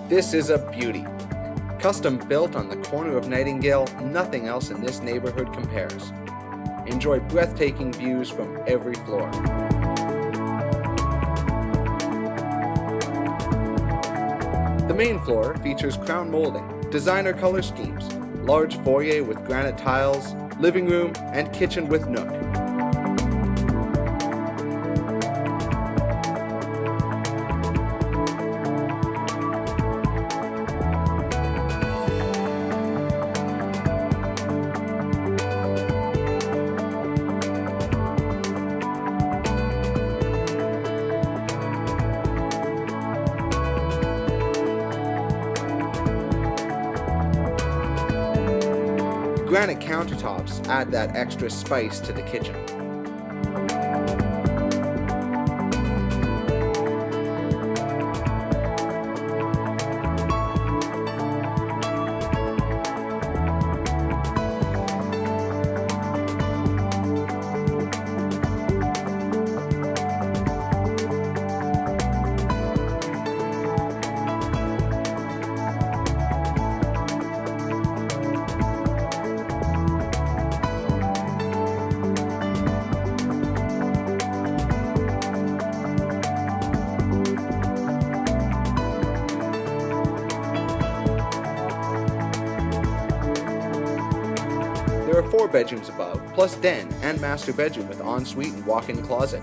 This is a beauty. Custom built on the corner of Nightingale, nothing else in this neighborhood compares. Enjoy breathtaking views from every floor. The main floor features crown molding, designer color schemes, large foyer with granite tiles, living room, and kitchen with nook. Granite countertops add that extra spice to the kitchen. There are 4 bedrooms above, plus den and master bedroom with ensuite and walk-in closet.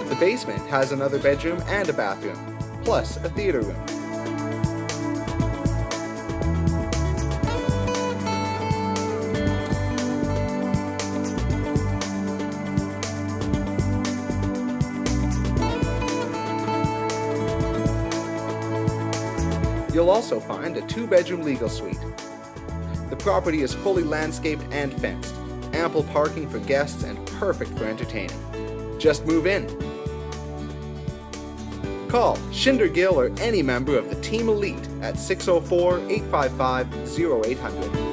The basement has another bedroom and a bathroom, plus a theater room. You'll also find a 2-bedroom legal suite. The property is fully landscaped and fenced, ample parking for guests and perfect for entertaining. Just move in. Call Shinder Gill or any member of the Team Elite at 604-855-0800.